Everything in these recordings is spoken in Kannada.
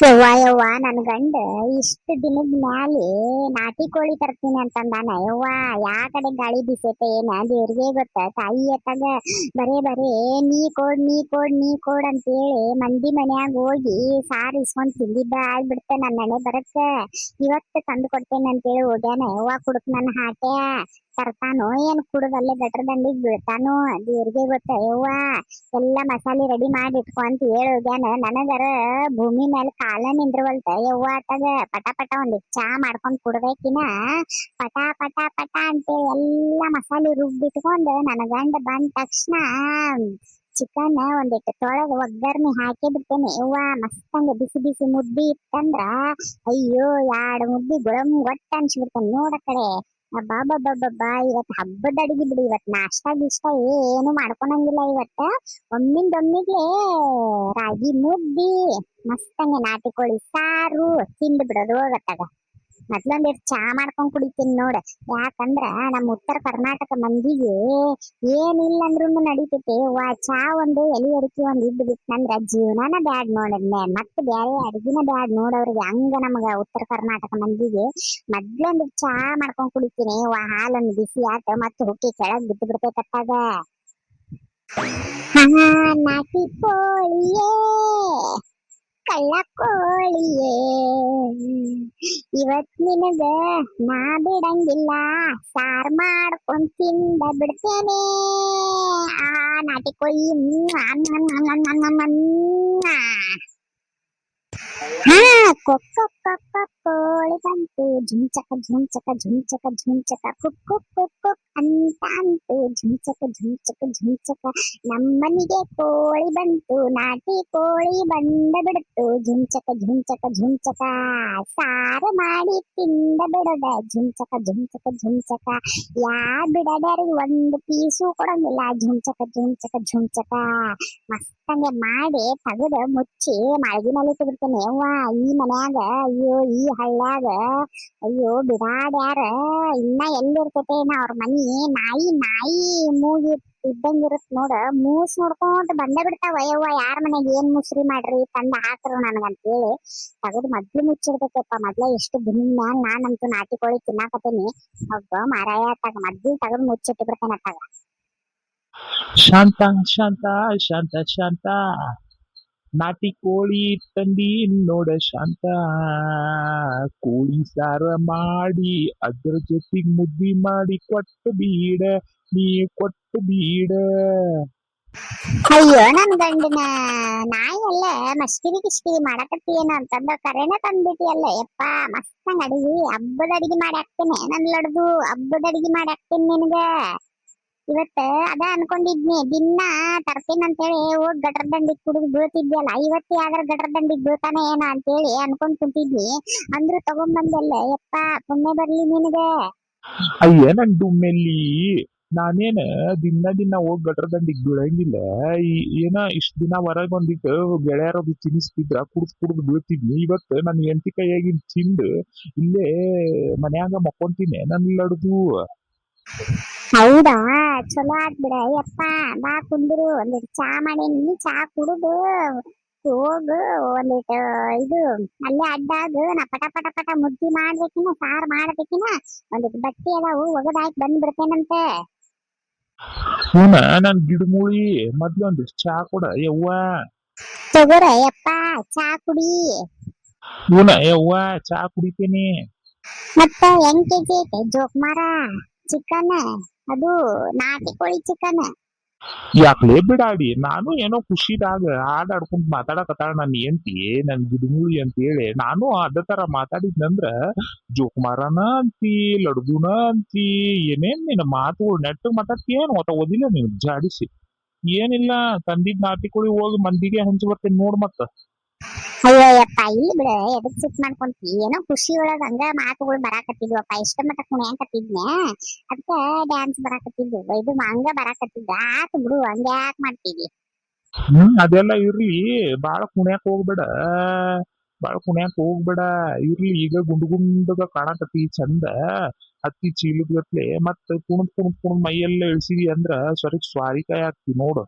ಯವ್ವ ಯವ್ವ ನನ್ ಗಂಡ ಇಷ್ಟ ದಿನದ ಮ್ಯಾಲೆ ನಾಟಿ ಕೋಳಿ ತರ್ತೀನಿ ಅಂತಂದಾನ. ಯವ್ವ ಯಾ ಕಡೆ ಗಾಳಿ ಬೀಸೈತೆ ಏನ ದೇವ್ರಿಗೆ ಗೊತ್ತ. ತಾಯಿ ಅತ್ತಾಗ ಬರೇ ನೀ ಕೋಡ್ ಅಂತೇಳಿ ಮಂದಿ ಮನ್ಯಾಗ ಹೋಗಿ ಸಾರ್ ಇಸ್ಕೊಂಡ್ ತಿಂದಿದ್ದ ಆಗ್ಬಿಡ್ತ. ನನ್ನ ಹಣೆ ಬರತ್ತ ಇವತ್ತು ತಂದು ಕೊಡ್ತೇನೆ ಅಂತೇಳಿ ಹೋಗ್ಯಾನ. ಯವ್ವ ಕುಡುಕ್ ನನ್ನ ಹಾಟೆ ತರ್ತಾನೋ ಏನ್ ಕುಡುದಲ್ಲೇ ಗಟ್ರ ದಂಡಿಗೆ ಬೀಳ್ತಾನೋ ದೇವ್ರಿಗೆ ಗೊತ್ತ. ಯವ್ವ ಎಲ್ಲಾ ಮಸಾಲೆ ರೆಡಿ ಮಾಡಿ ಇಟ್ಕೊ ಅಂತ ಹೇಳಿ ಹೋಗ್ಯಾನ. ನನಗರ ಭೂಮಿ ಮೇಲೆ ಕಾಲ ನಿಂದ್ರವಲ್ತ. ಯವ್ವ ಆತಾಗ ಪಟ ಪಟ ಒಂದಿಟ್ ಚಾ ಮಾಡ್ಕೊಂಡ್ ಕುಡ್ಬೇಕಿನ ಪಟ ಪಟ ಪಟ ಅಂತೇಳಿ ಎಲ್ಲಾ ಮಸಾಲೆ ರುಬ್ಬಿಟ್ಕೊಂಡ್ ನನ್ನ ಗಂಡ ಬಂದ ತಕ್ಷಣ ಚಿಕನ್ ಒಂದಿಟ್ಟು ತೊಳೆದು ಒಗ್ಗರ್ಣಿ ಹಾಕಿ ಬಿಡ್ತೇನೆ. ಯವ್ವ ಮಸ್ತಂಗ ಬಿಸಿ ಬಿಸಿ ಮುದ್ದಿ ಇತ್ತಂದ್ರ ಅಯ್ಯೋ ಎರಡು ಮುದ್ದಿ ಗುಳಂ ಒಟ್ಟ ಅನ್ಸ್ಬಿಡ್ತಾನೆ ನೋಡ ಕಡೆ. ಅಬ್ಬಾ ಇವತ್ ಹಬ್ಬದ ಅಡಿಗೆ ಬಿಡಿ. ಇವತ್ ನಾಷ್ಟಾ ಗಿಷ್ಟ ಏನು ಮಾಡ್ಕೊಳಂಗಿಲ್ಲ. ಇವತ್ತ ಒಮ್ಮಿಂದೊಮ್ಮಿಗ್ಲೆ ರಾಗಿ ಮುದ್ದಿ ಮಸ್ತಂಗೆ ನಾಟಿ ಕೋಳಿ ಸಾರು ತಿಂದು ಬಿಡೋದು ಹೋಗತ್ತಾಗ. ಮೊದ್ಲೊಂದಿಟ್ಟು ಚಾ ಮಾಡ್ಕೊಂಡ್ ಕುಡಿತೀನಿ ನೋಡ. ಯಾಕಂದ್ರ ನಮ್ಮ ಉತ್ತರ ಕರ್ನಾಟಕ ಮಂದಿಗೆ ಏನಿಲ್ಲ ಅಂದ್ರೂ ನಡೀತೈತಿ. ಚಾ ಒಂದು ಎಲಿ ಅಡಿಕೆ ಒಂದ್ ಇದ್ದು ಬಿಟ್ಟಂದ್ರ ಜೀವನಾನ ಬ್ಯಾಡ್ ನೋಡದ್ನೆ. ಮತ್ತೆ ಬ್ಯಾರೆ ಅಡ್ಗಿನ ಬ್ಯಾಡ್ ನೋಡವ್ರಿಗೆ. ಹಂಗ ನಮಗ ಉತ್ತರ ಕರ್ನಾಟಕ ಮಂದಿಗೆ ಮೊದ್ಲೊಂದಿಟ್ಟು ಚಾ ಮಾಡ್ಕೊಂಡ್ ಕುಡಿತೀನಿ. ಹಾಲೊಂದು ಬಿಸಿ ಆತ ಮತ್ತೆ ಹುಕ್ಕಿ ಕೆಳಗ್ ಬಿದ್ದು ಬಿಡ್ತೈತತ್ತಾಗ. ಹಾ ನಾಟಿ ಕೋಳಿಯೇ ಕಳ್ಳ ಕೋಳಿಯೇ ಇವತ್ ನಿನಗ ನಾ ಬಿಡಂಗಿಲ್ಲ ಸಾರ್ ಮಾಡ್ಕೊಂಡ್ ತಿಂದ ಬಿಡ್ತೇನೆ. ಆ ನಾಟಿ ಕೋಳಿ ಹಾ ಕೊಕ್ಕ ಕೋಳಿ ಬಂತು ಝುಂಚಕ ಕುಕ್ ಕುಕ್ ಕುಕ್ ಕುಕ್ ಅಂತ ಅಂತು ಝುಂಚಕ ನಮ್ಮನಿಗೆ ಕೋಳಿ ಬಂತು ನಾಟಿ ಕೋಳಿ ಬಂದ ಬಿಡ್ತು ಝುಂಚಕ ಸಾರು ಮಾಡಿ ತಿಂದ ಬಿಡದ ಝುಂಚಕ ಯಾ ಬಿಡದಾರಿ ಒಂದು ಪೀಸು ಕೊಡಂಗಿಲ್ಲ ಝುಂಚಕ ಮಸ್ತಂಗೆ ಮಾಡಿ ತಗದ ಮುಚ್ಚಿ ಮಾಳ್ಗಿ ಮೇಲೆ ಇಟ್ಬಿಡ್ತೇನೆ. ಯವ್ವ ಈ ಮನ್ಯಾಗ ಅಯ್ಯೋ ಈ ಹಳ್ಳ್ಯಾಗ ಅಯ್ಯೋ ಬಿಡಾಡ್ಯಾರ ಇನ್ನ ಎಲ್ಲಿರ್ತೈತೆ ಅವ್ರ ಮನಿ. ನಾಯಿ ಮೂಗಿ ಇದ್ದಂಗಿರುತ್ತ ನೋಡ. ಮೂಸ್ ನೋಡ್ಕೊಂತ ಬಂದ ಬಿಡ್ತಾವ. ಯವ್ವ ಯಾರ ಮನೆಗೆ ಏನ್ ಮುಸ್ರಿ ಮಾಡ್ರಿ ತಂದ ಹಾಕ್ರು ನನಗಂತೇಳಿ ತಗದ್ ಮೊದ್ಲು ಮುಚ್ಚಿಡ್ಬೇಕಪ್ಪ. ಮೊದ್ಲ ಎಷ್ಟು ದಿನ ಮ್ಯಾಲ ನಾನಂತೂ ನಾಟಿ ಕೋಳಿ ತಿನ್ನಾಕತ್ತೇನಿ. ಒಬ್ಬ ಮಾರಾಯ ಮೊದ್ಲು ತಗದ್ ಮುಚ್ಚಿಟ್ಟು ಬಿಡ್ತೇನೆ ಅತ್ತಾಗ. ಶಾಂತ ಶಾಂತ ಶಾಂತ ಶಾಂತ ನಾಟಿ ಕೋಳಿ ತಂದಿ ನೋಡ ಶಾಂತ. ಕೋಳಿ ಸಾರ ಮಾಡಿ ಅದ್ರ ಜೊತೆಗ್ ಮುದ್ದಿ ಮಾಡಿ ಕೊಟ್ಟು ಬೀಡ ನೀ ಕೊಟ್ಟು ಬೀಡ. ಅಯ್ಯೋ ನನ್ ಗಂಡನ ನಾಯಿ ಅಲ್ಲ ಮಸ್ಕಿರಿ ಕಿಸ್ಕಿರಿ ಮಾಡಕತ್ತಿ ಏನೋ ಅಂತಂದ ಕರೆನ ತಂದ್ಬಿಟ್ಟಿಯಲ್ಲ. ಯಪ್ಪ ಮಸ್ತಂಗ್ ಅಡಿಗೆ ಹಬ್ಬದ ಅಡಿಗೆ ಮಾಡಿ ಹಾಕ್ತೇನೆ. ನನ್ ಲಡ್ದು ಹಬ್ಬದ ಅಡಿಗೆ ಮಾಡಿ ಹಾಕ್ತೇನೆ ನಿನಗ. ಇವತ್ತ ಅದ ಅನ್ಕೊಂಡಿದ್ನಿ ದಿನ ತರ್ತೇನೆ ಅಂತೇಳಿ ಹೋಗ್ ಗಟ್ರ ದಂಡಿಗೆ ಕುಡಿದು ಬೀಳ್ತಿದ್ಯಲ್ಲ. ಇವತ್ತು ಯಾವ್ದಾರ ಗಟ್ರ ದಂಡಿಗೆ ಬೀಳ್ತಾನೆ ಏನೋ ಅಂತೇಳಿ ಅನ್ಕೊಂಡ್ ಕುಂತಿದ್ನಿ. ಅಂದ್ರು ತಗೊಂಬಂದಲ್ಲ. ಯಪ್ಪ ಪುಣ್ಯ ಬರ್ಲಿ ನಿನಗ. ಅಯ್ಯ ನನ್ ಡುಮ್ಮೆಲ್ಲಿ ನಾನೇನ ದಿನ ಹೋಗ್ ಗಟ್ರ ದಂಡಿಗ್ ಬೀಳಂಗಿಲ್ಲ. ಏನ ಇಷ್ಟ ದಿನ ಹೊರಗ್ ಒಂದಿಟ್ಟು ಗೆಳೆಯರದು ತಿನ್ನಿಸ್ತಿದ್ರ ಕುಡ್ದು ಬೀಳ್ತಿದ್ನಿ. ಇವತ್ತು ನನ್ನ ಹೆಂಡತಿ ಕೈಯಾಗಿನ್ ತಿಂದು ಇಲ್ಲೇ ಮನ್ಯಾಗ ಮಕ್ಕೊಂತೀನಿ ನನ್ ಲಡ್ದು. ಹೌದಾ ಚಲೋ ಆತ್ ಬಿಡ. ಯಪ್ಪ ಬಾ ಕುಂದ್ರು ಒಂದಿಟ್ಟು ಚಾ ಮಾಡೇನಿ. ಚಾ ಕುಡುದು ಹೋಗು ಒಂದಿಟ್ಟು ಇದು ಅಲ್ಲೇ ಅಡ್ಡಾಗ ನಾ ಪಟ ಮುದ್ದಿ ಮಾಡ್ಬೇಕಿನ ಸಾರ್ ಮಾಡ್ಬೇಕಿನ ಒಂದಿಟ್ಟು ಬಟ್ಟೆ ಅದಾವು ಒಗದಾಕಿ ಬಂದ್ ಬಿಡ್ತೇನಂತೆ. ಹೂನ ನನ್ ಗಿಡಮೂಳಿ ಮೊದ್ಲೊಂದಿಷ್ಟು ಚಾ ಕೊಡ ಯವ್ವ. ತಗೋರ ಯಪ್ಪ ಚಾ ಕುಡಿ. ಹೂನ ಯವ್ವ ಚಾ ಕುಡಿತೇನೆ. ಮತ್ತ ಹೆಂಗ್ ಕೆಜಿ ಐತೆ ಜೋಕ್ಮಾರ ಚಿಕನ್? ಅದು ನಾಟಿ ಕೋಳಿ ಚಿಕನ್. ಯಾಕ್ಲೇ ಬಿಡಾಡಿ ನಾನು ಏನೋ ಖುಷಿದಾಗ ಆಡ್ಕೊಂಡ್ ಮಾತಾಡಕತ್ತಾಳ ನನ್ ಹೆಂಡ್ತಿ ನನ್ ಗಿಡಮೂಳಿ ಅಂತ ಹೇಳಿ. ನಾನು ಅದ ತರ ಮಾತಾಡಿದ್ನಂದ್ರ ಜೋಕುಮಾರನ ಅಂತಿ ಲಡ್ದುನ ಅಂತಿ ಏನೇನ್ ನಿನ್ನ ಮಾತುಗಳು ನೆಟ್ಟಗ್ ಮಾತಾಡ್ತೀಯೇನು ಮತ್ತ ಓದಿಲ್ಲ ನೀನು ಜಾಡಿಸಿ. ಏನಿಲ್ಲ ತಂದಿದ್ ನಾಟಿಕೋಳಿ ಹೋಗಿ ಮಂದಿಗೆ ಹಂಚಿ ಬರ್ತೇನೆ ನೋಡ್ ಮತ್ತ. ಅಯ್ಯೋ ಯಪ್ಪ ಇಲ್ಲಿ ಬಿಡ ಎದಕ್ ಸಿಟ್ ಮಾಡ್ಕೊಂತಿ. ಏನೋ ಖುಷಿ ಒಳಗ ಹಂಗ ಮಾತುಗಳು ಬರಾಕತ್ತಿದ್ವಪ್ಪ. ಇಷ್ಟ ಮಟ್ಟ ಕುಣಿಯಾಕತ್ತಿದ್ನ ಅದಕ್ಕ ಡ್ಯಾನ್ಸ್ ಬರಾಕತ್ತಿದ್ವು. ಇದು ಹಂಗ ಬರಾಕತ್ತಿದ್ದ ಆತು ಬಿಡು. ಹಂಗ ಯಾಕೆ ಮಾಡ್ತಿದ್ವಿ. ಅದೆಲ್ಲ ಇರ್ಲಿ. ಬಾಳ ಕುಣ್ಯಾಕ್ ಹೋಗ್ಬೇಡ ಇರ್ಲಿ. ಈಗ ಗುಂಡಗ ಕಾಣಕತ್ತಿ ಚಂದ ಹತ್ತಿ ಚೀಲದ ಗತ್ಲೆ ಮತ್ತ ಕುಣದ್ ಮೈಯೆಲ್ಲ ಇಳಿಸಿದಿ ಅಂದ್ರ ಸ್ವಾರಿಕಾಯಿ ಆಗ್ತಿ ನೋಡು.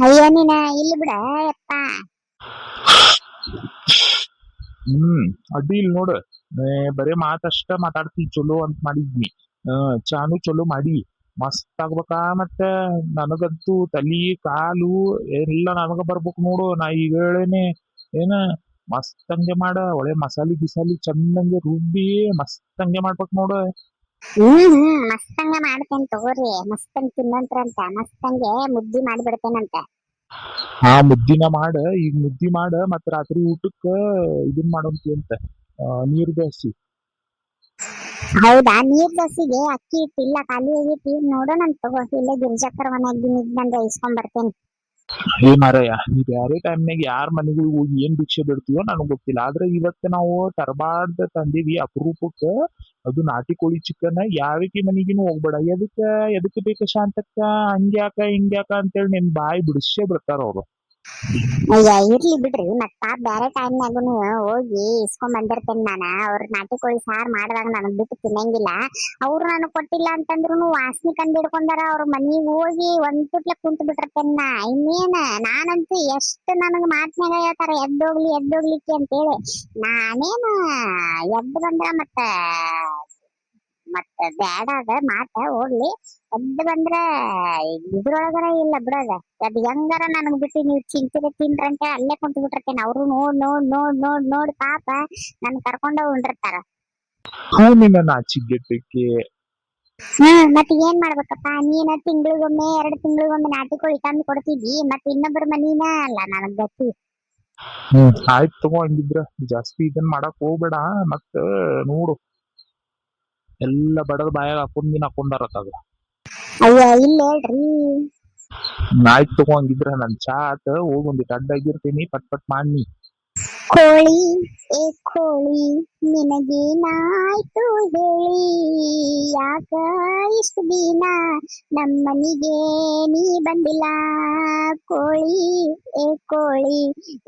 ಅಯ್ಯೋ ನೀನ ಇಲ್ಲಿ ಬಿಡ ಯಪ್ಪ. ಹ್ಮ್ ಅಡ್ಡಿ ಇಲ್ಲ ನೋಡು. ಬರೇ ಮಾತಷ್ಟ ಮಾತಾಡ್ತಿ ಚಲೋ ಅಂತ ಮಾಡಿದ್ನಿ. ಚಾನು ಚಲೋ ಮಾಡಿ ಮಸ್ತ್ ಆಗ್ಬೇಕಾ ಮತ್ತೆ. ನನಗಂತೂ ತಲಿ ಕಾಲು ಎಲ್ಲ ನನಗ ಬರ್ಬೇಕು ನೋಡು. ನಾ ಈಗ ಹೇಳೇನೆ ಏನ ಮಸ್ತ್ ಹಂಗೆ ಮಾಡ. ಒಳ್ಳೆ ಮಸಾಲಿ ಗಿಸಾಲಿ ಚಂದಂಗೆ ರುಬ್ಬಿ ಮಸ್ತ್ ಹಂಗೆ ಮಾಡ್ಬೇಕು ನೋಡು. ಮಸ್ತಂಗ ಮಾಡ್ತೇನೆ ತಗೋರಿ. ಮಸ್ತಂಗ್ ತಿನ್ನಂತ್ರಂತ ಮಸ್ತಂಗೆ ಮುದ್ದಿ ಮಾಡಿಬಿಡ್ತೇನಂತ. ಮುದ್ದಿನ ಮಾಡ. ಈಗ ಮುದ್ದಿ ಮಾಡ ಮತ್ ರಾತ್ರಿ ಊಟಕ್ಕ ಇದನ್ ಮಾಡೋಂತಿ ಅಂತ ನೀರ್ ದೋಸಿ. ಹೌದಾ, ನೀರ್ ದೋಸಿಗೆ ಅಕ್ಕಿ ಹಿಟ್ಟಿಲ್ಲ, ಖಾಲಿ ಆಗೈತಿ. ನೋಡೋಣಂತ ತಗೋ, ಇಲ್ಲೇ ಗಿರ್ಜಕ್ಕರ ಮನ್ಯಾಗ ನಿಂದ ಇಸ್ಕೊಂಡ್ ಬರ್ತೇನೆ. ಹೇ ಮಾರಾಯ, ನೀ ಬ್ಯಾರೆ ಟೈಮ್ನಾಗ ಯಾರ ಮನೆಗೂ ಹೋಗಿ ಏನ್ ಭಿಕ್ಷೆ ಬಿಡ್ತೀವೋ ನನಗ್ ಗೊತ್ತಿಲ್ಲ. ಆದ್ರೆ ಇವತ್ತು ನಾವು ತರಬಾರ್ದ ತಂದೀವಿ ಅಪರೂಪಕ್ಕ. ಅದು ನಾಟಿ ಕೋಳಿ ಚಿಕನ್. ಯಾವಕ್ಕೆ ಮನೆಗಿನೂ ಹೋಗ್ಬೇಡ. ಎದಕ್ ಬೇಕು ಶಾಂತಕ್ಕ, ಹಂಗ್ಯಾಕ ಹಿಂಗ್ಯಾಕ ಅಂತೇಳಿ ನಿನ್ ಬಾಯಿ ಬಿಡಿಸೇ ಬಿಡ್ತಾರ ಅವ್ರು. ಅಯ್ಯ ಇರ್ಲಿ ಬಿಡ್ರಿ, ಮತ್ತ ಬ್ಯಾರೆ ಟೈಮ್ನಾಗನು ಹೋಗಿ ಇಸ್ಕೊಂಡ್ ಬಂದಿರ್ತೇನೆ ನಾನ. ಅವ್ರ ನಾಟಿ ಕೋಳಿ ಸಾರ್ ಮಾಡಿದಾಗ ನನಗ್ ಬಿಟ್ಟು ತಿನ್ನಂಗಿಲ್ಲ. ಅವ್ರು ನನಗ್ ಕೊಟ್ಟಿಲ್ಲ ಅಂತಂದ್ರು ವಾಸನೆ ಕಂಡು ಹಿಡ್ಕೊಂಡಾರ. ಅವ್ರ ಮನಿಗ್ ಹೋಗಿ ಒಂದ್ ತುಟ್ಲೆ ಕುಂತ್ ಬಿಟ್ಟಿರ್ತೇನೆ ನಾ. ಇನ್ನೇನ ನಾನಂತೂ ಎಷ್ಟು ನನಗ್ ಮಾತ್ನಾಗ ಹೇಳ್ತಾರ ಎದ್ದೋಗ್ಲಿ ಎದ್ದೋಗ್ಲಿಕ್ಕೆ ಅಂತೇಳಿ. ನಾನೇನ ಎದ್ದು ಬಂದ್ರ ಮತ್ತ ಬ್ಯಾಡ ಅದ ಮಾತ ಹೋಗ್ಲಿ. ಎದ್ದು ಬಂದ್ರ ಇದ್ರೊಳಗರ ಇಲ್ಲ ಬಿಡೋದ. ಅದ್ ಹೆಂಗಾರ ನನಗ್ ಬಿಟ್ಟು ನೀವು ಚಿಂತಿರ ತಿನ್ರಂತೆ ಅಲ್ಲೇ ಕುಂತ ಬಿಟ್ಟಿರ್ತೇನೆ. ಅವ್ರು ನೋಡ್ ಪಾಪ ನನ್ ಕರ್ಕೊಂಡ ಹೊಂಡಿರ್ತಾರ. ಹೂ ನಿನ್ನ ನಾಚಿಗೆಟ್ಟಕ್ಕೆ. ಮತ್ ಏನ್ ಮಾಡ್ಬೇಕಪ್ಪ, ನೀನ ತಿಂಗಳಿಗೊಮ್ಮೆ 2 ತಿಂಗಳಿಗೊಮ್ಮೆ ನಾಟಿ ಕೋಳಿ ತಂದು ಕೊಡ್ತಿದ್ವಿ. ಮತ್ ಇನ್ನೊಬ್ಬರ ಮನಿನ ಅಲ್ಲ ನನಗ್ ಗತಿ. ಆಯ್ತು ತಗೋ, ಹಂಗಿದ್ರ ಜಾಸ್ತಿ ಇದನ್ ಮಾಡಕ್ ಹೋಗ್ಬೇಡ. ಮತ್ತ ನೋಡು ಎಲ್ಲ ಬಡದ ಬಾಯಾಗ ಹಾಕೊಂಡಾರತ್ತಾಗ. ಅಯ್ಯ ಇಲ್ಲ ಹೇಳ್ರಿ. ಆಯ್ತು ತಗೋ, ಹಂಗಿದ್ರ ನನ್ ಚಾ ಆತ. ಹೋಗ್ ಒಂದಿಟ್ಟು ಅಡ್ಡಾಗಿರ್ತೀನಿ, ಪಟ್ ಪಟ್ ಮಾಡಿ. ಕೋಳಿ ಕೋಳಿ ನಿನಗೇನಾಯ್ತು ಹೇಳಿ, ಯಾಕ ಇಷ್ಟು ದಿನ ನಮ್ಮನಿಗೆ ನೀ ಬಂದಿಲ್ಲ. ಕೋಳಿ ಕೋಳಿ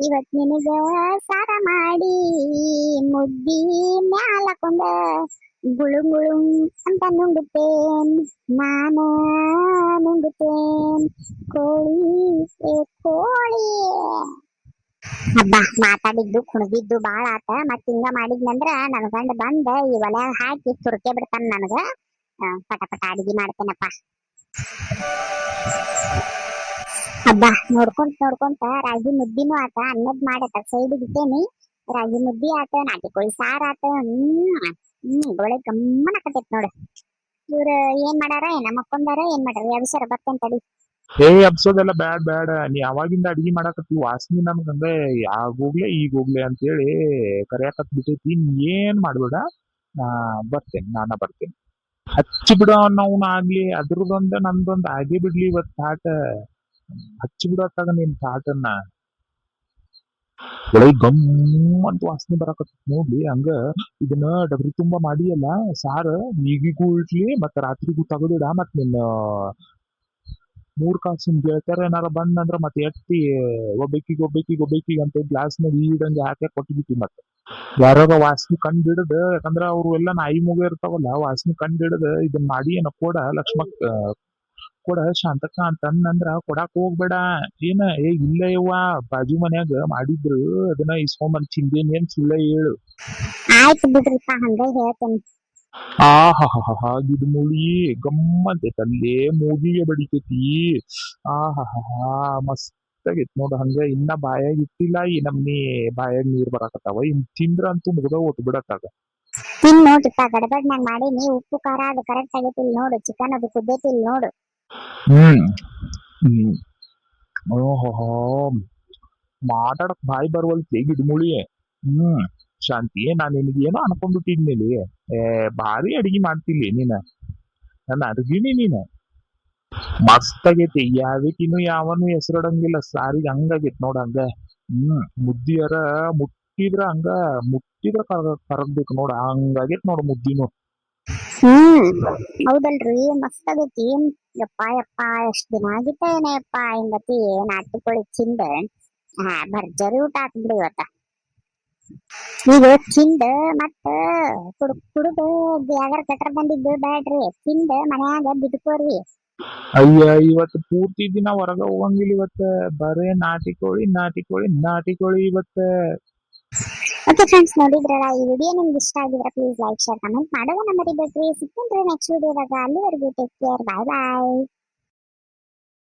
ಇವತ್ ನಿನಗ ಸಾರ ಮಾಡಿ ಮುದ್ದಿ ಮ್ಯಾಲಕೊಂಡ ಗುಳು ಗುಳು ಅಂತ ನುಂಗುತ್ತೇನ್ ನಾನ ನುಂಗುತ್ತೇನ್. ಕೋಳಿ ಕೋಳಿ. ಹಬ್ಬ ಮಾತಾಡಿದ್ದು ಕುಣದಿದ್ದು ಬಾಳ ಆತ. ಮತ್ ಹಿಂಗ ಮಾಡಿದ್ನಂದ್ರ ನನ್ ಗಂಡ ಬಂದ ಈ ಒಲ್ಯಾಗ ಹಾಕಿ ತುರ್ಕೆ ಬಿಡ್ತಾನ ನನಗ. ಪಟ ಪಟ ಅಡಿಗೆ ಮಾಡ್ತೇನಪ್ಪ. ಹಬ್ಬ ನೋಡ್ಕೊಂತ ರಾಗಿ ಮುದ್ದಿನೂ ಆತ, ಅನ್ನದ್ ಮಾಡತ್ತ ಸೈಡ್ ಇಟ್ಟೇನಿ. ರಾಗಿ ಮುದ್ದಿ ಆತ, ನಾಟಿ ಕೋಳಿ ಸಾರ್ ಆತ. ಒಳ್ಳೆ ಗಮ್ಮನ ಆಕತೈತ್ ನೋಡು. ಇವ್ರ ಏನ್ ಮಾಡ್ಯಾರ ಏನ ಮಕ್ಕೊಂದಾರ ಏನ್ ಮಾಡ್ಯಾರ ಎಬ್ಸರ ಬರ್ತೇನ್ ತಡಿ. ಎಬ್ಸೋದೆಲ್ಲ ಬ್ಯಾಡ್ ಬ್ಯಾಡ. ನೀ ಯಾವಾಗಿಂದ ಅಡಿಗೆ ಮಾಡಾಕತ್ತಿ ವಾಸನಿ ನಮ್ಗ ಹಂಗ ಆಗೋಗ್ಲೆ ಈಗ ಹೋಗ್ಲಿ ಅಂತೇಳಿ ಕರಿಯಾಕತ್ ಬಿಟ್ಟೈತಿ. ನೀ ಏನ್ ಮಾಡ್ಬೇಡ, ನಾ ನಾನ ಬರ್ತೇನೆ. ಹಚ್ಚಿ ಬಿಡ ನಾವು ಆಗ್ಲಿ. ಅದ್ರದೊಂದ ನಮ್ದೊಂದ್ ಆಗೇ ಬಿಡ್ಲಿ ಇವತ್ ತಾಟ. ಹಚ್ಚಿ ಬಿಡತ್ತಾಗ ನಿನ್ ತಾಟನ್ನ. ಒಳಗೆ ಗಮ್ ಅಂತ ವಾಸನೆ ಬರಾಕತ್ತ ನೋಡ್ಲಿ. ಹಂಗ ಇದನ್ನ ಡಬ್ರಿ ತುಂಬಾ ಮಾಡಿಯಲ್ಲ ಸಾರ, ಈಗಿಗೂ ಇಡ್ಲಿ ಮತ್ತ ರಾತ್ರಿಗೂ ತಗದಿಡ. ಮತ್ ನಿನ್ನ 3 ಕಾಸಿನ ಗೆಳತ್ಯಾರ ಏನಾರ ಬಂದಂದ್ರ ಮತ್ತೆ ಎತ್ತಿ ಒಬ್ಬಕಿಗೆ ಅಂತ ಗ್ಲಾಸ್ನಾಗ ಈಡಂಗೆ ಹಾಕಿ ಕೊಟ್ಬಿಟ್ಟಿ. ಮತ್ತೆ ಯಾರಾಗ ವಾಸನೆ ಕಂಡು ಹಿಡದ, ಯಾಕಂದ್ರ ಅವ್ರು ಎಲ್ಲ ನಾಯಿ ಮೂಗ ಇರ್ತಾವಲ್ಲ, ವಾಸನೆ ಕಂಡು ಹಿಡದ ಇದನ್ ಮಾಡಿ ಏನ ಕೊಡ ಲಕ್ಷ್ಮಕ್ಕ ಕೊಡ ಶಾಂತಕ್ಕ ಅಂತಂದ್ರ ಕೊಡಾಕ್ ಹೋಗ್ಬೇಡ. ಇಲ್ಲ ಯವ್ವ, ಬಾಜು ಮನ್ಯಾಗ ಮಾಡಿದ್ರು ಅದನ್ನ ಇಸ್ಕೊಂಬಂದ್ ತಿಂದೇನಿ ಅಂತ ಸುಳ್ಳ ಹೇಳು. ಆಯ್ತು ಬಿಡ್ರಿಪ್ಪ, ಹಂಗ ಹೇಳ್ತೇನೆ. ಗಿಡಮೂಳಿ ಗಮ್ಮತ್ತೈತಲ್ಲೇ, ಮೂಗಿಗೆ ಬಡಿತೈತಿ. ಮಸ್ತ್ ಆಗೈತ್ ನೋಡು. ಹಂಗ ಇನ್ನ ಬಾಯಾಗ ಇಟ್ಟಿಲ್ಲ, ಈ ನಮ್ನಿ ಬಾಯಾಗ ನೀರ್ ಬರಾಕತ್ತಾವ. ಇನ್ ತಿಂದ್ರ ಅಂತೂ ಮುಗ್ದ ಹೋತ್ ಬಿಡತ್ತಾಗ. ತಿನ್ ನೋಡ್ರಿಪ್ಪ, ಗಡಬಡ್ನಾಗ ಮಾಡೀನಿ. ಉಪ್ಪು ಖಾರ ಅದು ಕರೆಕ್ಟ್ ಆಗೈತಿಲ್ ನೋಡು. ಚಿಕನ್ ಅದು ಕುದ್ದೈತಿಲ್ ನೋಡು. ಓಹೋ, ಮಾತಾಡಕ್ ಬಾಯಿ ಬರುವಲ್ತಿ ಗಿಡಮೂಳಿ. ಶಾಂತಿ, ನಾನ್ ನಿನಗೇನೋ ಅನ್ಕೊಂಡ್ಬಿಟ್ಟಿದ್ಮೇಲೆ ಭಾರಿ ಅಡಿಗೆ ಮಾಡ್ತಿಲ್ಲಿ ನೀನ. ನನ್ನ ಅರ್ಗಿನಿ ನೀನ ಮಸ್ತ್ ಆಗೈತಿ. ಯಾವಕಿನ್ನು ಯಾವನು ಹೆಸರಿಡಂಗಿಲ್ಲ ಸಾರಿಗೆ. ಹಂಗಾಗೈತಿ ನೋಡ. ಹಂಗ ಮುದ್ದಿಯರ ಮುಟ್ಟಿದ್ರ ಕರಗ್ಬೇಕು ನೋಡ. ಹಂಗಾಗೈತಿ ನೋಡು ಮುದ್ದಿನು. ಹೌದಲ್ರಿ, ಮಸ್ತ್ ಆಗೈತಿ. ಯಪ್ಪ ಎಷ್ಟ್ ದಿನ ಆಗಿತ್ತ ಏನಪ್ಪ ಹಿಂಗತಿ ನಾಟಿ ಕೋಳಿ ತಿಂದ. ಭರ್ಜರಿ ಊಟ ಆತ್ ಬಿಡು ಇವತ್ತ. ಈಗ ತಿಂದ ಮತ್ತ ಕುಡುದು ಯಾವಾರ ಕಟ್ರ ಬಂದಿದ್ದು ಬ್ಯಾಡ್ರಿ. ತಿಂದ ಮನ್ಯಾಗ ಬಿದ್ಕೋರಿ. ಅಯ್ಯ, ಇವತ್ತು ಪೂರ್ತಿ ದಿನ ಹೊರಗ ಹೋಗಂಗಿಲ್ಲ. ಇವತ್ತ ಬರೇ ನಾಟಿ ಕೋಳಿ ಇವತ್ತ. ಓಕೆ ಫ್ರೆಂಡ್ಸ್, ನೋಡಿದ್ರಲ್ಲ ಈ ವಿಡಿಯೋ ನಿಮ್ಗೆ ಇಷ್ಟ ಆಗಿದ್ರೆ ಪ್ಲೀಸ್ ಲೈಕ್ ಶೇರ್ ಕಮೆಂಟ್ ಮಾಡೋದನ್ನ ಮರಿಬೇಡ್ರಿ. ಸಿಗ್ತೀನಿ ನೆಕ್ಸ್ಟ್ ವಿಡಿಯೋದಾಗ. ಅಲ್ಲಿವರೆಗೂ ಟೇಕ್ ಕೇರ್, ಬಾಯ್ ಬಾಯ್.